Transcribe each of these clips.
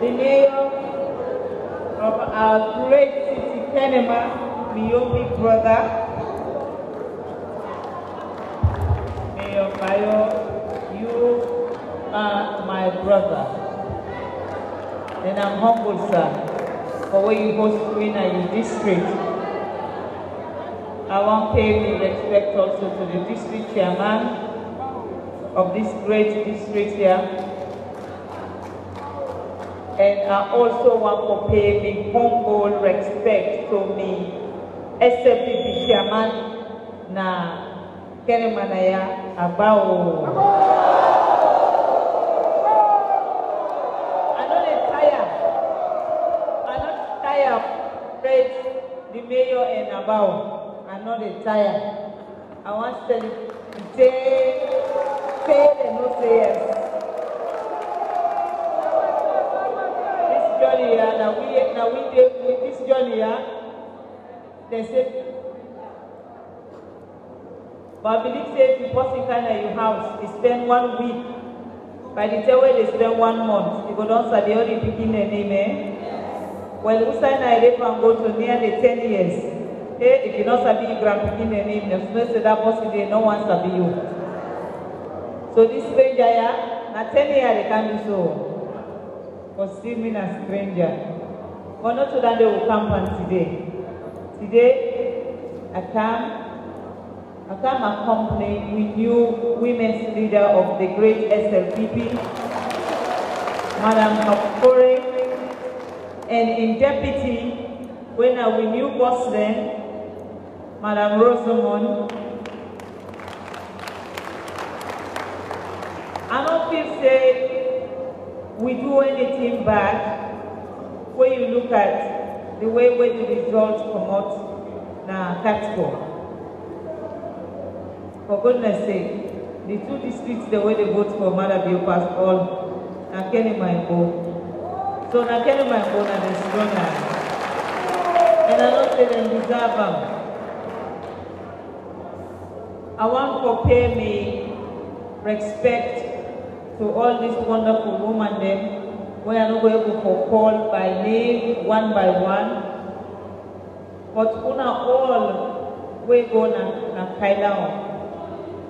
the mayor of our great city, Kenema, my big brother, Mayor Bayo, you are my brother. And I'm humbled, sir, for where you host me in your district. I want to pay respect also to the district chairman of this great district here. And I also want to pay me humble respect to me SLPP chairman na Kenemanaya Abao. I'm not tired of praise the mayor and Abao. I'm not tired. I want to say and not say yes. This journey here, now we did with this journey here, they said, but I believe say the person kind of your house, they spend 1 week. By the time they spend 1 month, you go down to the only picking their name, eh? Well, Usain I live and go to nearly 10 years. Hey, if you not sabi grand picking their name, there's no say that person they no one sabi you. So this stranger here, now 10 years they can do so. For still mean a stranger. But not so that they will come on today. Today, I come accompanied with new women's leader of the great SLPP, Madam Kapore, and in deputy, when our new boss then, Madam Rosamond. I don't feel say we do anything bad when you look at the way the results come out now Catco. For goodness sake, the 2 districts the way they vote for Mother Bio pass all na Kenema and Bo. So na Kenema and Bo na the stronger. And I don't say them deserve them. I want to pay me respect to all these wonderful women then, we are not going to call by name, one by one. But una all we go na Kailao.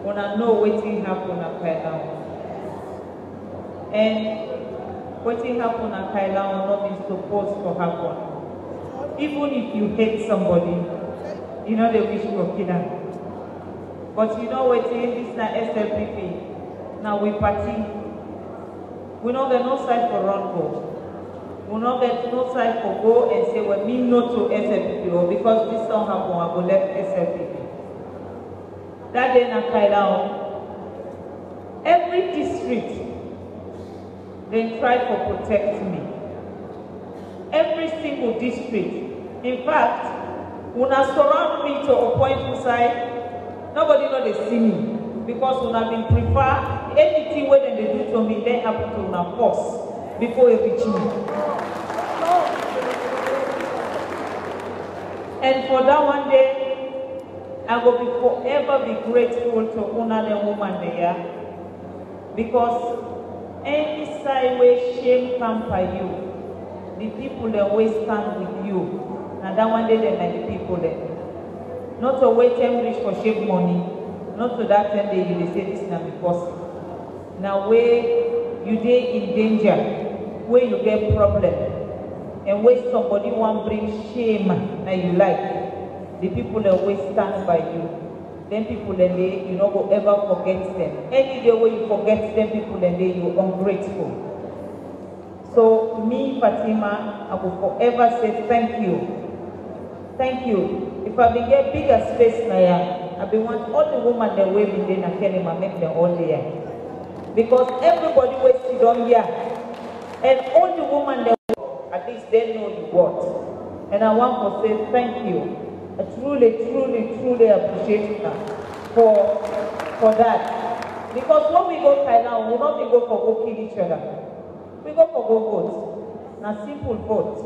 Una know what will happen na Kailao. And what will happen na Kailao not be supposed to happen. Even if you hate somebody, you know they wish to kill them. But you know what in this na SLPP, now we party. We don't get no side for run go. We don't get no side for go and say well me no to SLPP or because this don't happen I go left SLPP. That day na Kailao, every district they try to protect me. Every single district. In fact, when I surround me to a point side, nobody know they see me. Because when I've been prefer anything where they do to me, they happen to una force before it reach me. And for that one day, I will be forever be grateful to una the woman there. Because any side where shame come by you, the people that always stand with you. And that one day they like the people there. Not to wait and reach for shame money. Not to that time they say this now because now where you dey in danger, where you get problem, and where somebody want bring shame that you like, the people that always stand by you. Then people that they you not go ever forget them. Any day where you forget them, people that they you ungrateful. So me, Fatima, I will forever say thank you. Thank you. If I get bigger space now, I be want all the women that will be there and Kenema make them all there. Because everybody will sit down here. And all the women that at least they know the word. And I want to say thank you. I truly appreciate her for that. Because when we go Thailand, we will not be go for go kill each other. We go for go vote. Now simple vote.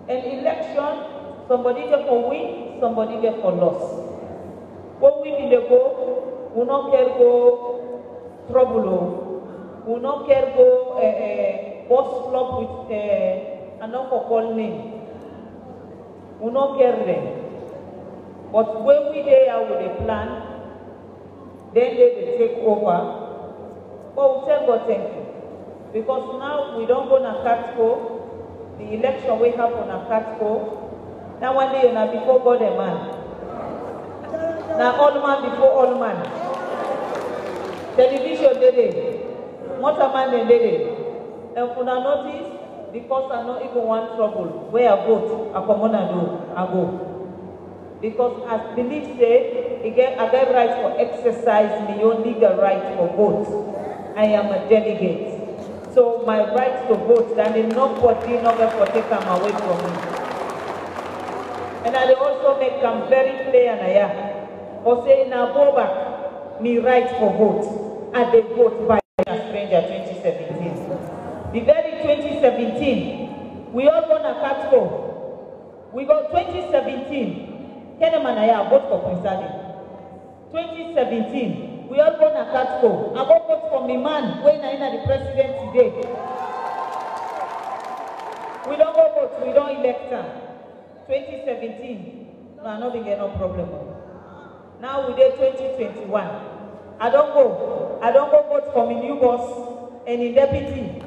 An election, somebody get for win, somebody get for loss. When we be the go, we not care go trouble. We not care go bus club with an call name. We not get them. But when we there with a plan, then they take over. But we tell God thank you. Because now we don't go to Katko. The election will happen at Katko. Now one day now before God a man. Now all man before all man. Television did it. What a man they did it. And for now notice, because I don't even want trouble, where I vote, I come on and do, I go. Because as belief say, I get right for exercise my own legal right for vote. I am a delegate. So my right to vote, then nobody not going to take them away from me. And I also make them very clear and I am. Or say, now go back, me right for vote. And they vote by a stranger 2017. The very 2017, we all going to Katko. We got 2017. Kenem and I vote for Prince Ali. 2017, we all go to Katko. I go vote for my man when I am the president today. We don't go vote, we don't elect him. 2017, no, I don't think no problem. Now we did 2021. I don't go vote for my new boss and the deputy.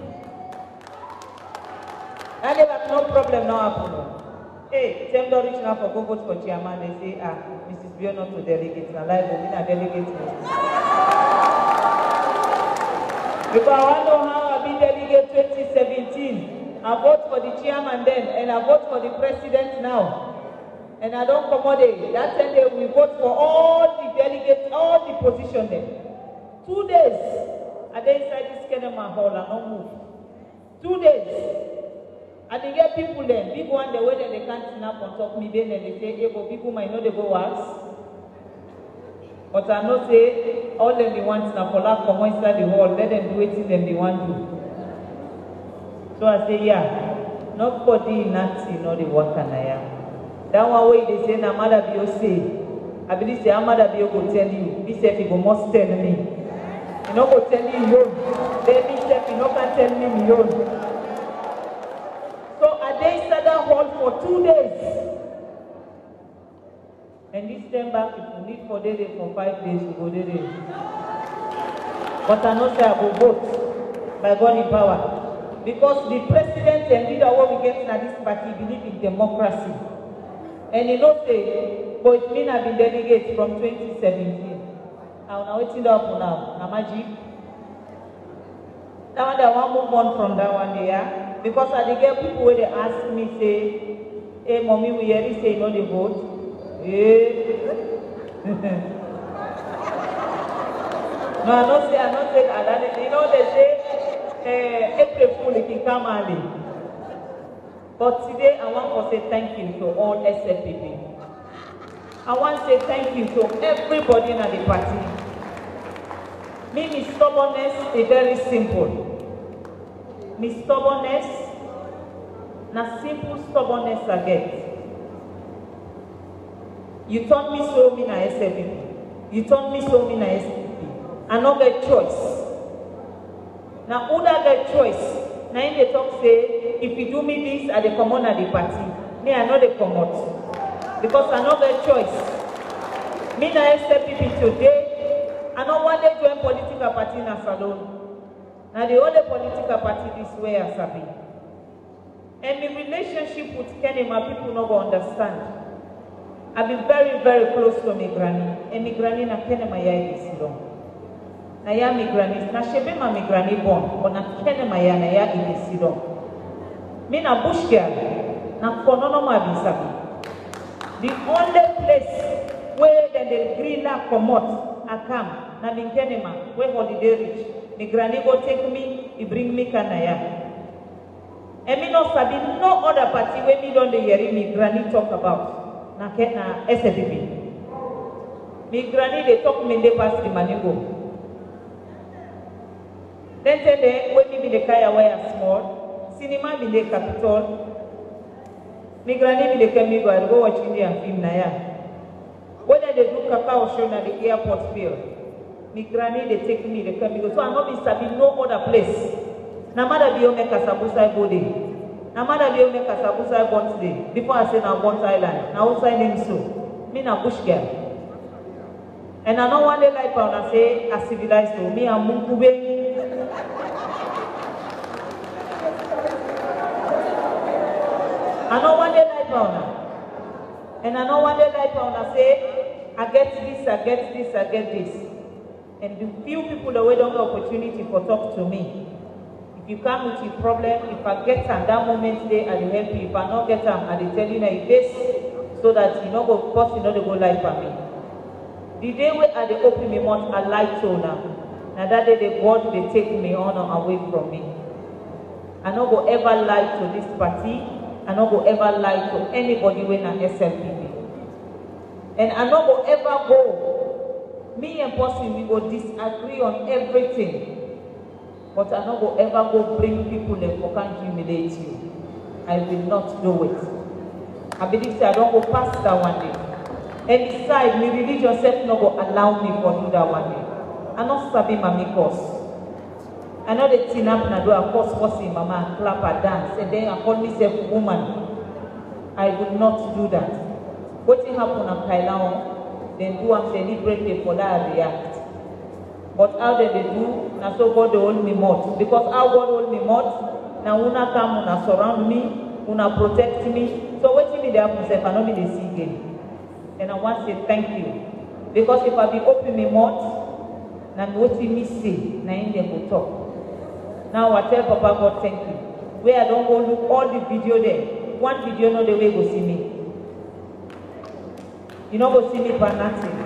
And there was no problem now happen. Hey, them don't reach now for go vote for chairman. They say, Mrs. Bio not to delegate. Now live, we not delegate. Because I want to know how I be delegate 2017. I vote for the chairman then, and I vote for the president now. And I don't accommodate. That time we vote for all the delegates, all the positions then. 2 days, I dey inside this Kenema hall and don't move. 2 days. And they get people then, big one, the way that they can't snap on top me, then they say, hey, but people might know they go worse. But I know say, all them they want snap for that come inside the hall, let them do it in them they want to. So I say, yeah, nobody in that you know the work and I am. That one way they say, na mother be say, I believe say, mother be go tell you, this if you go must tell me. You know go tell you your own. Then this if you no can tell me your own. So they sat that hall for 2 days. And this time back, if you need for day for 5 days, you go there. But I know say I will vote by God in power. Because the president and leader what we get in this party believe in democracy. And you know say, but it means I've been delegate from 2017. Now waiting up now. Namaji. That one I want to move on from that one there. Because I get people where they ask me, say, hey, mommy, we hear you say, you know the vote? Hey. No, I don't say that. You know, they say, April Fool, it can come early. But today, I want to say thank you to all SFPP. I want to say thank you to everybody in the party. Me, stubbornness is very simple. My stubbornness, na simple stubbornness I get. You told me so me na SFPP. You told me so me na SFPP. I no get choice. Now who that get choice? Now in the talk say, if you do me this, I dey come on at the party. Me I know they come out. Because I no get choice. Me na SFPP today, I no want to join political party na salon. Now the only political party this way as I be. And the relationship with Kenema, people not go understand. I've been very, very close to my granny. And my granny na Kenema ya is long. Na ya my granny, na shebe ma my granny born, but na Kenema ya na ya is long. Me na bush girl, na konono ma bisabi. The only place where the green la come out, I come, na bin Kenema, where holiday reach. My granny go take me, he bring me Kanaya. And me no sabi no other party where me don't hear me granny talk about. Na SFPP. Me granny they talk me they pass the money go. Then say when me be the kaya where small, cinema be the capital. Me granny be the come go watch Indian film na ya. Whether they do cacao show na the airport field. My granny, they take me, they come, so I'm not be serving no other place. Na mother be make Kasabusa body. Na mother be make Kasabusa birthday. Before I say na Bont Island, na outside name so. Me na bush girl. And I know one day like I say a civilized to me and Munkube. I know one day like and I know one day like I say I get this, I get this, I get this. And the few people that we don't have opportunity for talk to me. If you come with your problem, if I get them that moment there, I will help you. If I don't get them, I will tell you that this so that you know go first, you know they go lie for me. The day when I open my mouth, I lie to now. Now that day the God they take me honor away from me. I don't go ever lie to this party. I don't go ever lie to anybody when I SLPB. And I don't go ever go. Me and Bossy, we go disagree on everything. But I don't go ever go bring people and who can humiliate you. I will not do it. I believe I don't go past that one day. And besides, my religious self not go allow me for do that one day. I not sabi mami course. I know the teen up na do a course forcing mama and clap and dance and then I call myself woman. I will not do that. What will happen at Kailao, then do am celebrate for that I react. But how they do, now so God they hold me more. Because how God hold me more, now una come, una surround me, una protect me. So what if they have myself, I know me they see again. And I want to say thank you. Because if I be open me mouth, now what me say, now in them will talk. Now I tell Papa God thank you. Where I don't go look all the video there. One video no the way go see me. You know go see me for nothing.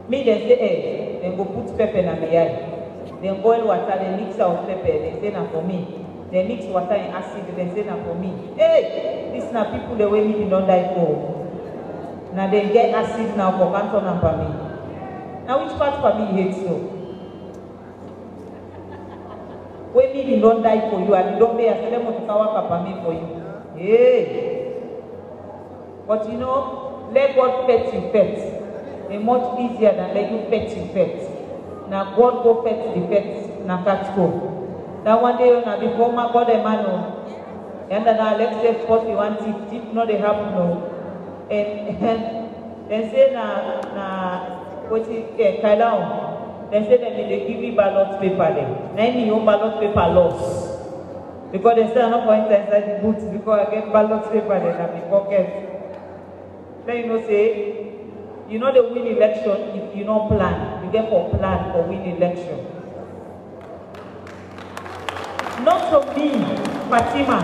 Me they say, hey, then go put pepper in my eye. Then boil water, then mix out pepper, they say na for me. They mix water and acid, they say na for me. Hey, this na people the way me don't die for. Now they get acid now for Canton and for me. Now which part for me hates so? When me don't die for you and you don't pay a select to power for me for you. Hey. But you know, let God fetch you first. It's much easier than let you fetch you first. Now God go fetch the first, now catch go. That one day now before my God Emmanuel. And then let's say 41 if not they happen no. And then say na what is Kailao. They say that they give you ballot paper there. Now me own ballot paper loss. Because they say I'm not going to inside the boots because I get ballot paper there in my pocket. Then you know say, you know the win election if you don't plan. You get for plan or win election. Not to me, Fatima,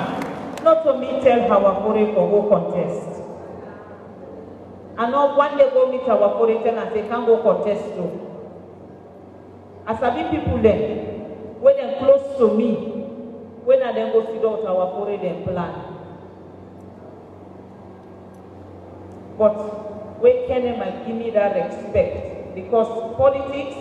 not to me tell Hawafore for go contest. I know one day go meet Hawafore tell and say can't go contest too. As I be people then, when they're close to me, when I then go sit out Hawafore then plan. But when can I give me that respect? Because politics,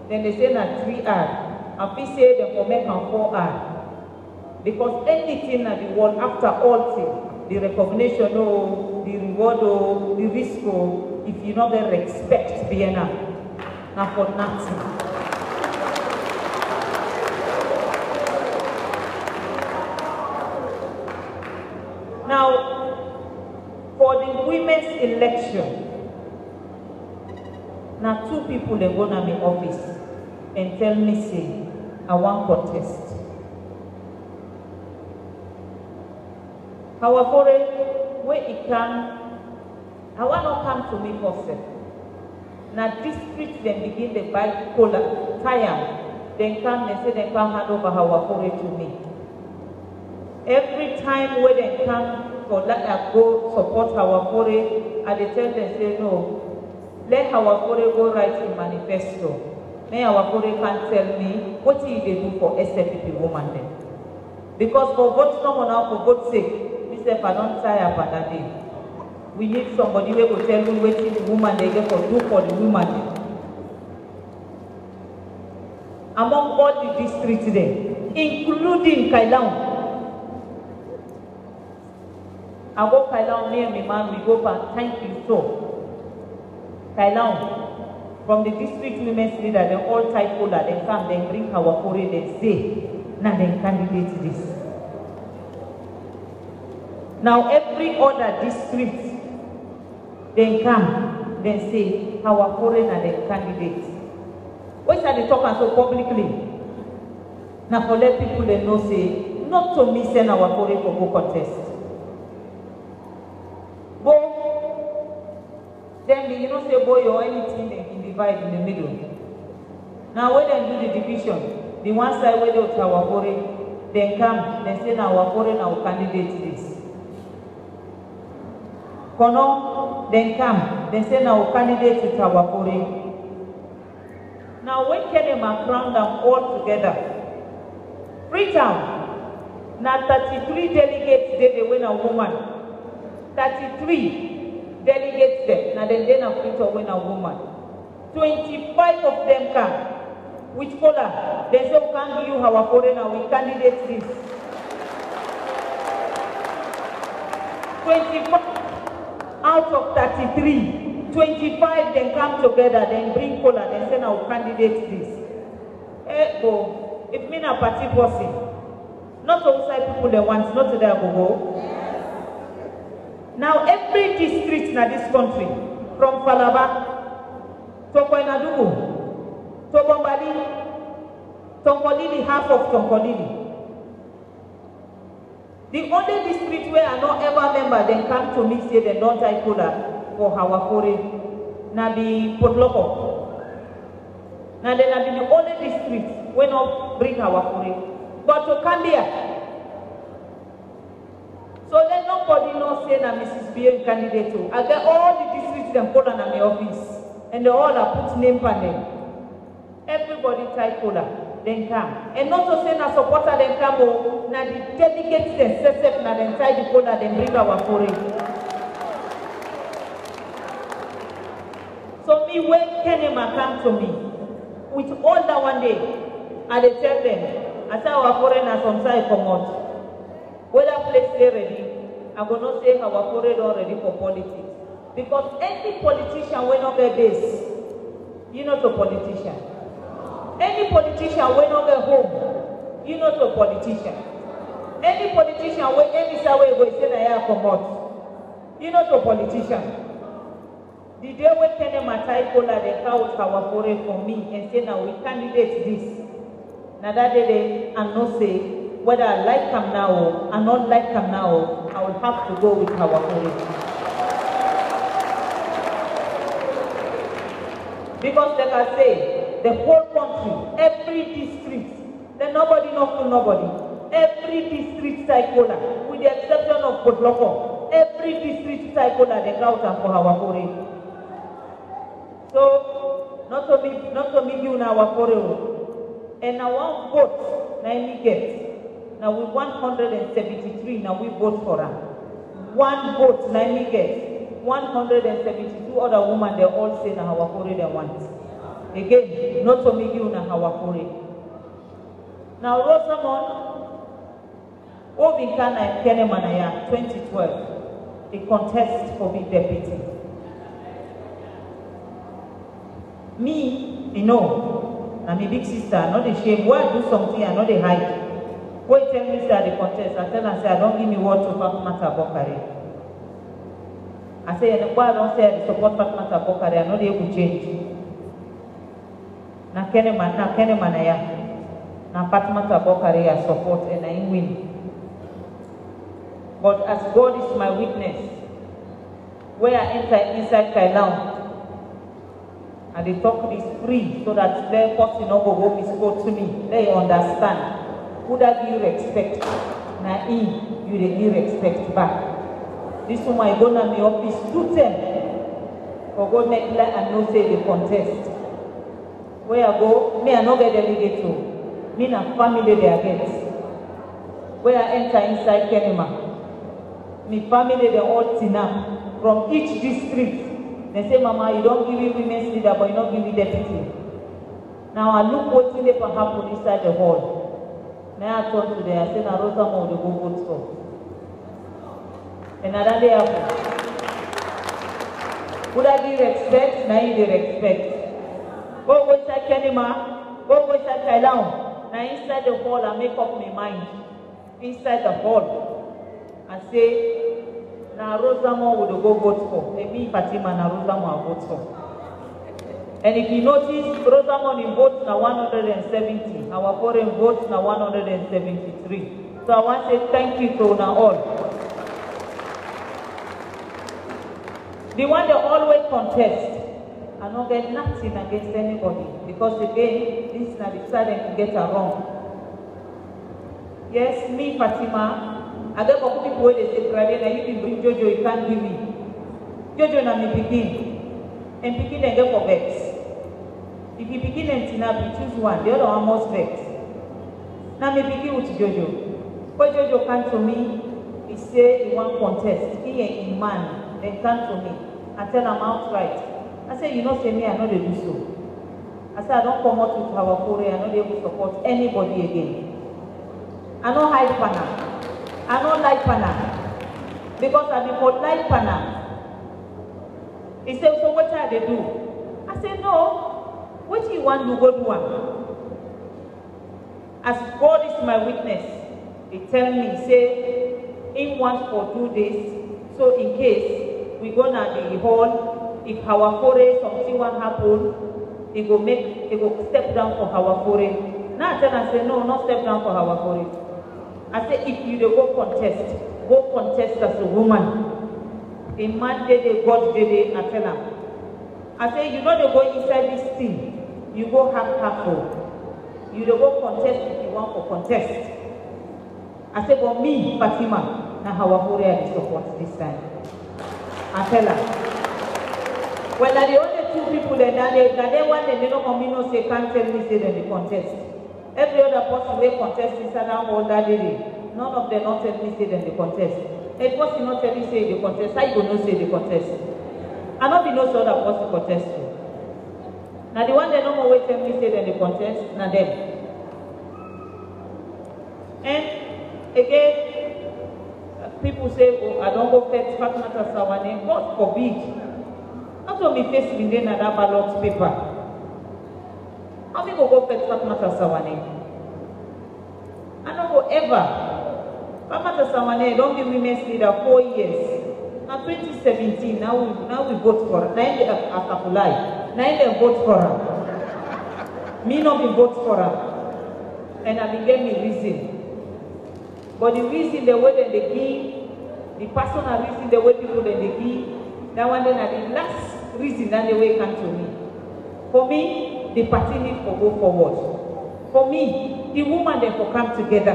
then they say that 3R. And we say they for make and 4R. Because anything in the world, after all things, the recognition or the reward or the risk or if you know the respect being now for nothing. Now, for the women's election, now 2 people they go to my office and tell me say I want contest. However, when it can, I want to come to me first. Now district then begin the buy cola, tire, then come they say they come hand over Hawafore to me. Every time when they come for let I go support Hawafore, I they tell them say no, let Hawafore go write in manifesto. May Hawafore can't tell me what they do for SLPP woman then. Because for vote no now for vote sake. If I don't tire for that day. We need somebody who will tell me what the woman they get for do for the woman. Among all the districts there, including Kailao. I go Kailao, me and my man, we go back, thank you so. Kailao, from the district women's leader, they all type cola, they come, they bring our Kore, they say, now they candidate this. Now every other district, they come, they say, our Kore and they candidate. Why should they talk and so publicly? Now for let people they know say, not to me send our Kore for go contest. Then you know say boy or anything they can divide in the middle. Now when they do the division, the one side where they to our Kore, then come, then say now our Kore now candidate this. Kono, then come, then say now candidate to our Kore. Now when Kenema crowned them all together, Freetown, now 33 delegates they win a woman. 33 delegates there. Now then a Freetown win a woman. 25 of them come. Which color? They say we can't give you our Kore now, we candidate this. 25 out of 33. 25 then come together, then bring color, then say now we candidate this. If me a party person, not outside people they want, not to their go. Now every district in this country, from Falaba to Koinadugu, to Bombali, Tonkolili, half of Tonkolili. The only district where I not ever member then come to me say they don't take cola for our Kore, na be Potloko. Now then I be the only district we not bring our Kore. But to Kambia. So let nobody know say that Mrs. B candidate. I get all the districts them put on my office. And they all are put name panel. Everybody type cola, then come. And not to say na supporter then come, na the delegates then set na then tie the cola, then bring our Kore. So me when Kenema come to me, with all that one day, and they tell them, I say our foreigners some side come out. Whether place they ready, I'm gonna say our foreign don't ready for politics. Because any politician will not get base, you not a politician. Any politician will not get home, you not a politician. Any politician will any side will go say that I come out, you not a politician. The day when Kenema type cola they count our foreign for me and say now we candidate this. Now that day I no say whether I like them now or I not like them now, I will have to go with our Kore. Because like I say, the whole country, every district, then nobody not for nobody. Every district type cola, with the exception of Potloko, every district type cola they count for our Kore. So not to me you now our Kore. And now one vote, now we get. Now we 173, now we vote for her. One vote, now we get. 172 other women, they all say now our Kore they want. Again, not to me you now our Kore. Now Rosamond, Obinkana and Kenemanaya, 2012, a contest for being deputy. Me, you know, I'm a big sister, not a shame. Why do something and not a hide? Why tell me say the contest? I tell her say I don't give me word to Fatmata Bokare. I say why I don't say I support Fatmata Bokare, I know they will change. Na Kenemanaya. Na Fatmata Bokare I support and I win. But as God is my witness, where I enter inside Kailaon, and they talk this free so that their person no go home is go to me. They understand. Who that give respect? Na you they give respect back. This woman I go to my office 2 times for go make like and no say the contest. Where I go, me I no get delegate to. Me na family they against. Where I enter inside Kenema, me family they all tina from each district. They say, Mama, you don't give me women's leader, but you don't give me deputy. Now I look what they can happen inside the hall. Now I turn to them, I say, now Rosamond will go vote for. And another day happen. Would I give respect? Now you respect. Go inside Kenima, go inside Kailaon. Now inside the hall, I make up my mind. Inside the hall, I say, now Rosamond would go vote for. Maybe Fatima, now Rosamond will vote for. And if you notice, Rosamond in votes now 170. Our foreign votes now 173. So I want to say thank you to now all. The one they always contest. I don't get nothing against anybody. Because again, this is not decided to get it wrong. Yes, me, Fatima, I get couple people where they say, Brother, you can bring Jojo, you can't give me. Jojo na me begin. And begin and get for vex. If you begin and Tina, you choose one, the other one must vex. Now me begin with Jojo. When Jojo come to me, he say he want contest. He ain't in man, then come to me. I tell him outright. I say, you know, say me, I know they do so. I say, I don't come out with our Korea, I know they will support anybody again. I don't hide pana. I don't like pana. Because I be for like pana. He said, so what are they do? I said, no. What do you want to go do one? As God is my witness, he tell me, say, in once for 2 days, so in case we go to the hall, if our foray something will happen, he go step down for our foray. Now I tell him, I say, no, not step down for our foray. I say, if you go contest as a woman. A man did it, God did it, I tell him. I say, you know they go inside this thing. You go half-half. You go contest if you want to contest. I say, but me, Fatima, now how I support this time. I tell her. Well, are the only two people that they want and they don't come in and say, can't tell me say that they contest. Every other person will contest inside that whole that day. None of them not tell me say that they contest. A person not tell me say they contest. How you gonna say they contest? I not be no sort of person contest to. Now the one they don't always tell me say that they contest, now them. And again, people say, oh, I don't go fetch Fatmata Sawane. God forbid. Not only face me then that ballot paper. How me go fetch Fatmata Sawane? I don't go ever. Fatmata Sawane don't be women's leader 4 years. Now 2017, now we vote for her. Now they apply. Now they vote for her. Me not be vote for her. And I began me reason. But the reason the way that they give, the personal reason the way people that they give, that one then the last reason that the way come to me. For me, the party need to go forward. For me, the woman they for come together.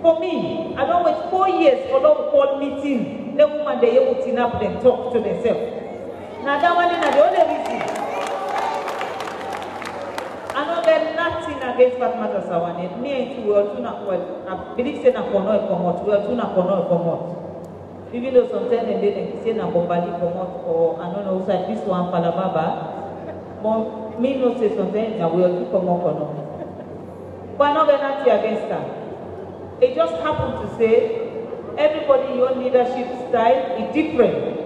For me, I don't wait 4 years for them call meeting. The woman they able to up and talk to themselves. Now that one is the only reason. I don't get nothing against Fatmata Sawane. Me and you are too not well. I believe say na kono e komot. We are too not kono e komot. Even though sometimes they say na bombali komot or I don't know say this one falababa. But me no say sometimes na we are too komot kono. But I don't get nothing against her. It just happened to say everybody your leadership style is different.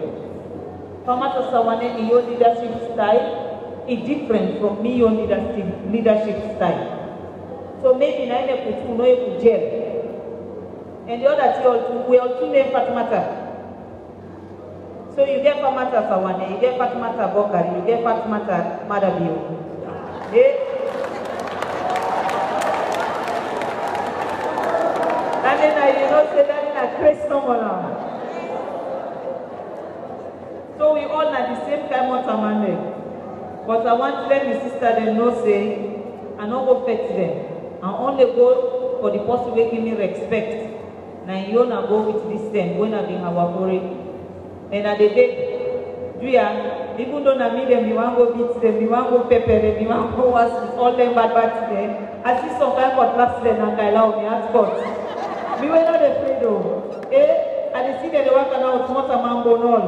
Fatmata Sawane in your leadership style is different from me your leadership style. So maybe na ine kutu no you jail. And the other two we all two name Fatmata. So you get Fatmata Sawane, you get Fatmata Bokari, you get Fatmata Madabio. Yeah. And then you know say that in a crazy number now. So we all at the same time want a mandate. But I want to let my sister them know say I don't go fetch them. I only go for the person who give me respect. Now you not go with this thing when I be our worry. And at the day, even though I meet them, you want to go beat them, you want to go pepper them, you want to go all them bad to them. I see some kind of class them and I allow me at court. We were not afraid though. And see that they work out smart amount on all.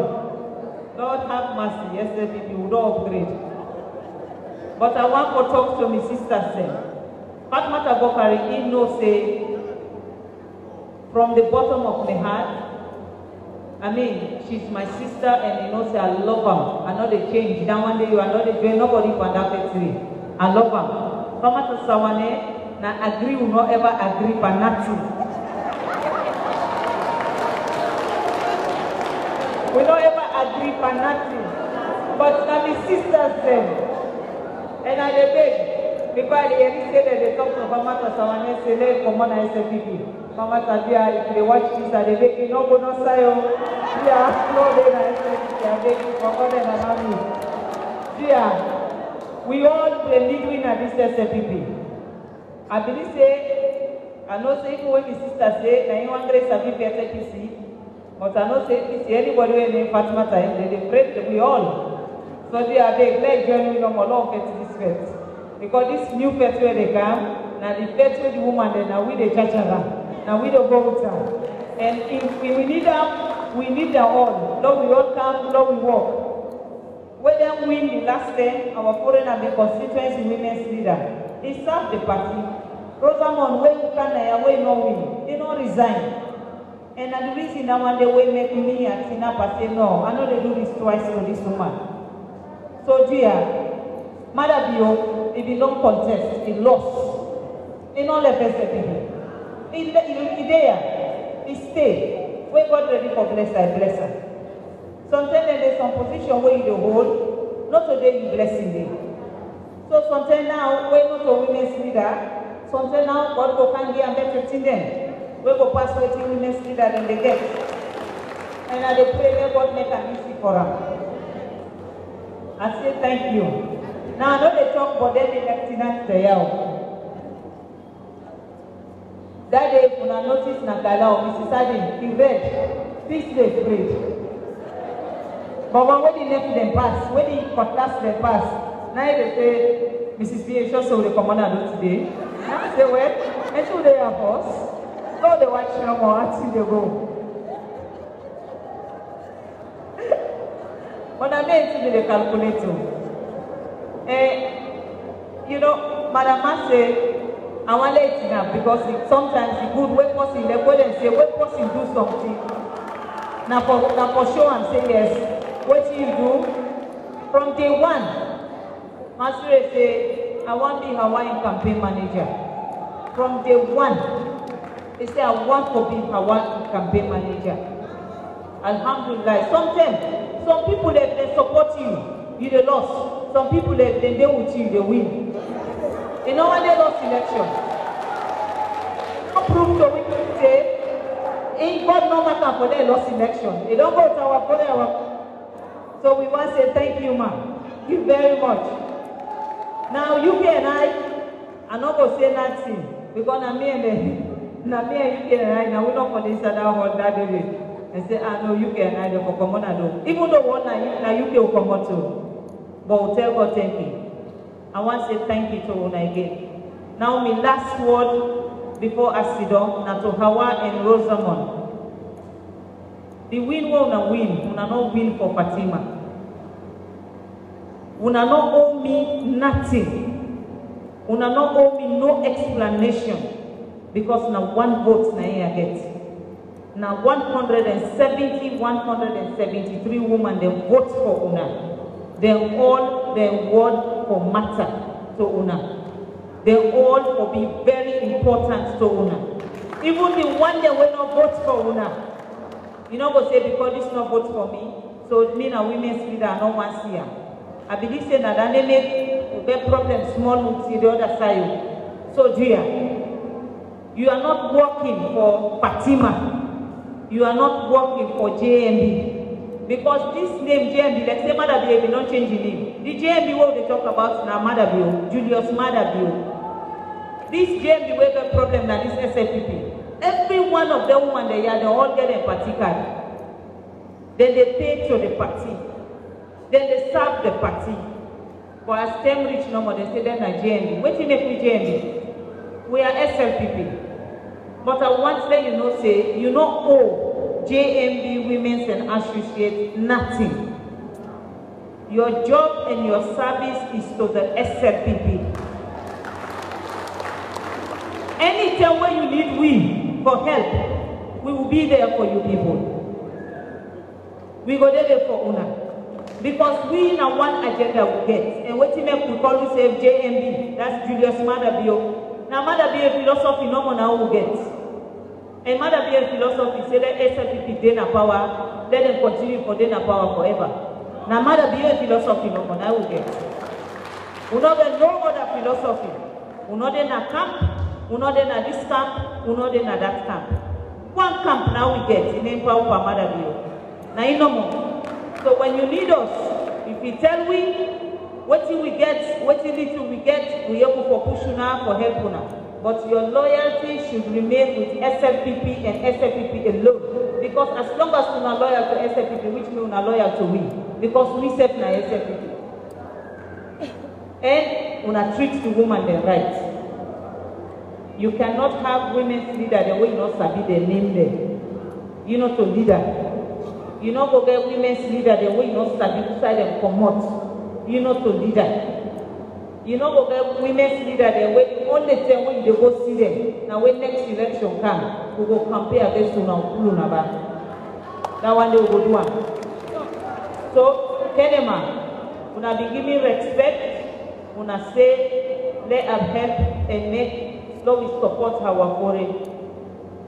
Lord have mercy. Yesterday people would not upgrade. But I want to talk to my sister say. Fatmata Bokari, he knows say from the bottom of my heart, I mean, she's my sister, and you know, say I love her. I know they change. That one day you are not the join nobody for that factory. I love her. Come to Sawane, na agree will not ever agree for nothing. We don't ever agree for nothing. But now my sisters them. And I beg, because I say that they talk to Mama Sawane, say they come on SFPP. Mama Tabia, if they watch this, they beg you no go no say yeah, no they na SFPP, I beg you for God and Mami. Yeah, we all the lead at this SFPP. I believe say, I know say even when my sister say, na you want to sabi SFPP, but I know say if anybody when name Fatima time, they pray that we all. So they are they glad joining no more long to this fete. Because this new fete where they come, now the fete where the woman then now we the church around. Now we don't go with her. And if we need them, we need them all. Lord, we all come, Lord, we walk. When they win the last 10, our foreign and the constituency women's leader, he served the party. Rosamond, where you can, where you no win, they don't resign. And the reason that one day we make me and Tinapa say no, I know they do this twice for this woman. So dear, Mother Bio, if you don't contest, he lost. He not left SFPP. He there, he stay. When God ready for bless her. Sometimes there's some position where you hold, not today you blessing them. So sometimes now, we're not a women's leader, sometimes now God go can get and better 15 them. We go pass with women's leader than they get. And I pray that God make an easy for them. I say thank you. Now I know they talk about them lieutenant there. That day when I noticed Nagala or Mrs. Adin, he read, this day prayed. But when they left them pass, when they cutlass them pass, now they say, Mrs. B, so the commander do today. I say, well, and so they are boss. Go they watch no more until they go. But I made to the calculator. You know, Madam say, I want to let it now because sometimes it's good when person they go and say, when person do something. Now for sure I'm saying yes. What do you do? From day one, Master say, I want to be Hawaiian campaign manager. From day one, they say, I want to be Hawaiian campaign manager. Alhamdulillah. Sometimes, some people they support you they lost. Some people they deal with you, they win. You know when they lost election? Prove to we say, in God no matter for they lost election. They don't go to our prayer. So we want to say thank you, ma'am. Thank you very much. Now UK and I not going to say nothing because now me and UK and I now we not for this other hall that day. And say, I know UK and I they for come on. Even though one now UK will come on too. But we'll tell God thank you. I want to say thank you to Una again. Now my last word before I sit down, now to Hawa and Rosamond. The win will not win. Una not win for Fatima. Una not owe me nothing. Una not owe me no explanation. Because now one vote na I get. Now 173 women they vote for Una. They all their word for matter to Una. They all will be very important to Una. Even the one that will not vote for Una. You know go say because this not vote for me, so me and women's leader are not one here. I believe say that they make the problem small with the other side. So dear, you are not working for Fatima. You are not working for JMB. Because this name JMB, let's say Madabio, we don't change the name. The JMB what they talk about now Madabio, Julius Madabio. This JMB will have a problem that is SFPP. Every one of the women they all get a party card. Then they pay to the party. Then they serve the party. But as them rich number, they say they're not JMB. What do you make with JMB? We are SLPP. But I want to let you know, say, you don't owe JMB Women's and Associates nothing. Your job and your service is to the SLPP. Anytime when you need we for help, we will be there for you people. We go there for una. Because we na one agenda we get. And what we call we say JMB, that's Julius Maada Bio. Now Maada Bio philosophy no more now we get. And Maada Bio philosophy say let SLPP dey na power, let them continue for dey na power forever. Now Maada Bio philosophy no more now we get. We know there no other philosophy. We know there na camp, we know there na this camp, we know there na that camp. One camp now we get in Empower Maada Bio. Now you know more. So when you need us, if you tell we, what we get, what little we get, we able for pushuna, for helpuna. But your loyalty should remain with SLPP and SLPP alone. Because as long as we are loyal to SLPP, which means we are loyal to we. Because we serve na SLPP. And we are treat the woman the right. You cannot have women's leader the way you not sabi their name there. You know to leader. You know go get women's leader the way you not sabi beside them promote. You know to leader. You know go get women's leader the way the only time when you go see them. Now when next election come, we go compare against una ba. That one they will go do one. So Kenema, una be giving respect, una say let us help and make slow we support our foreign.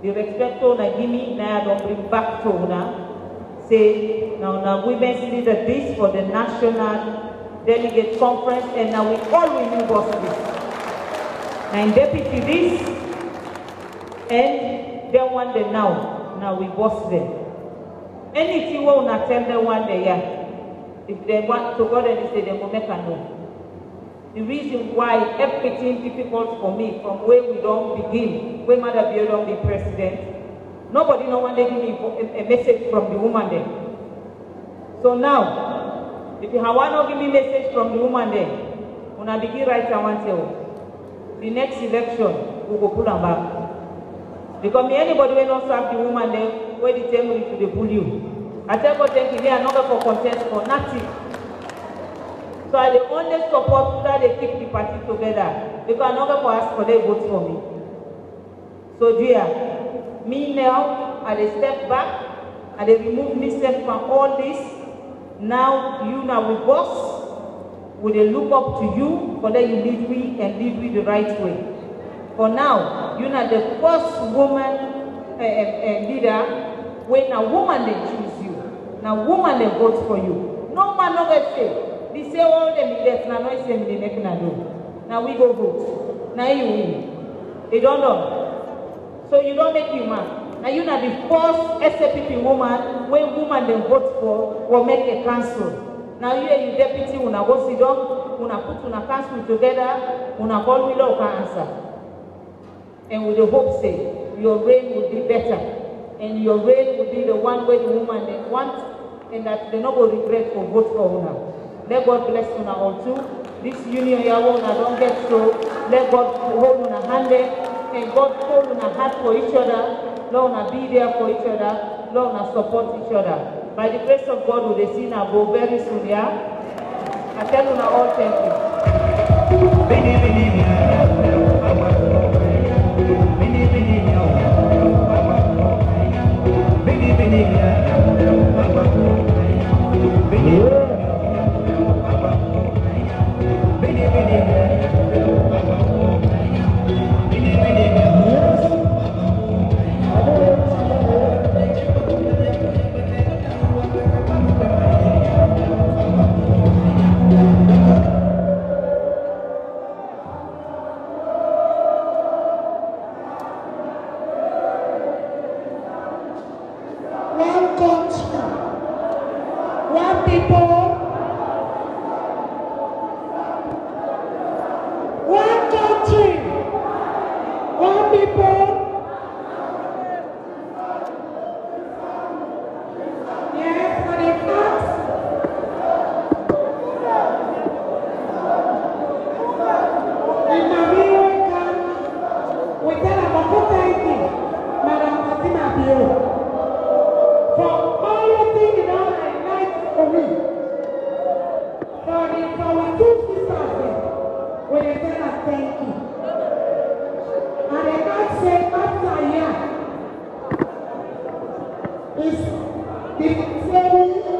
The respect una give me now I don't bring back to una. Say now women's leader this for the national delegate conference and now we all will new boss this. Now deputy this and then one day now we boss them. Anything we will not tell them one day, yeah. If they want to go there, they say they will make a no. The reason why everything difficult for me from where we don't begin, where Maada Bio don't be president, nobody no one they give me a message from the woman there. So now, if you have one give me message from the woman there, when I begin right I want to the next election we will pull them back. Because anybody will not serve the woman there, where the tell me to the pull you. I tell God thank you, they are not for contest for nothing. So I the only support that they keep the party together. Because I'm not going to ask for their vote for me. So dear, me now, I step back, I remove myself from all this. Now you now we boss, we look up to you for that you lead me and lead me the right way. For now, you are the first woman leader when a woman they choose you. Now woman they vote for you. No man no get say. They say all them leaders now no say they make na do. Now we go vote. Now you win. They don't know. So you don't make you man. Now you are the first SLPP woman when woman they vote for will make a council. Now you are your deputy una go sit down, una put una council together, una call will answer. And with the hope say your reign will be better. And your reign will be the one where the woman they want and that they not will regret for vote for una. Let God bless una all too. This union here una don't get so. Let God hold una hand there. And God hold una heart for each other. Lord una be there for each other. Lord una support each other. By the grace of God, we will see now go very soon, yeah? I tell you now all thank you. It's very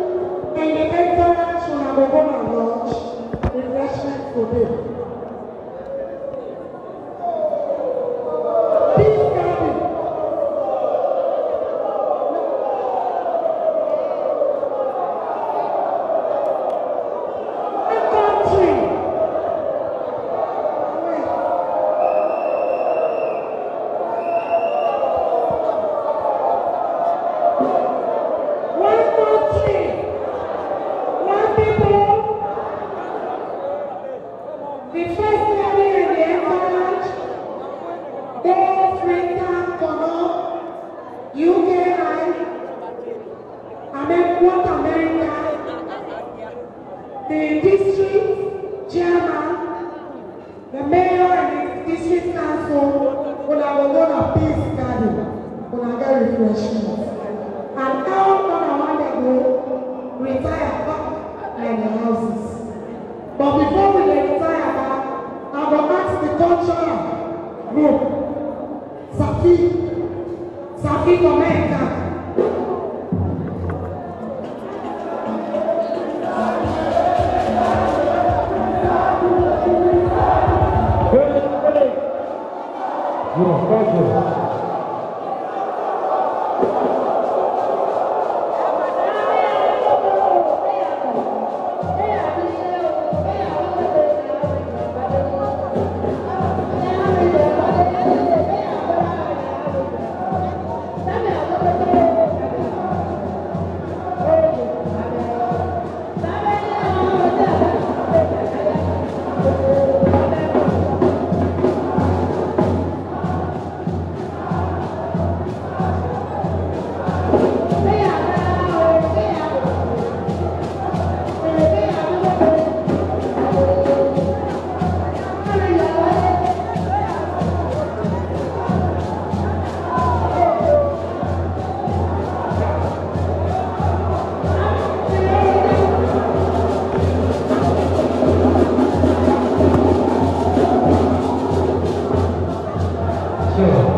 Africa, UK, North America, the district chairman, the mayor and the district council will have a lot of peace garden, will have get refreshment. And now, when I want to go retire back in the houses. But before we retire back, I will ask the cultural group, Safi Komeka. Sure.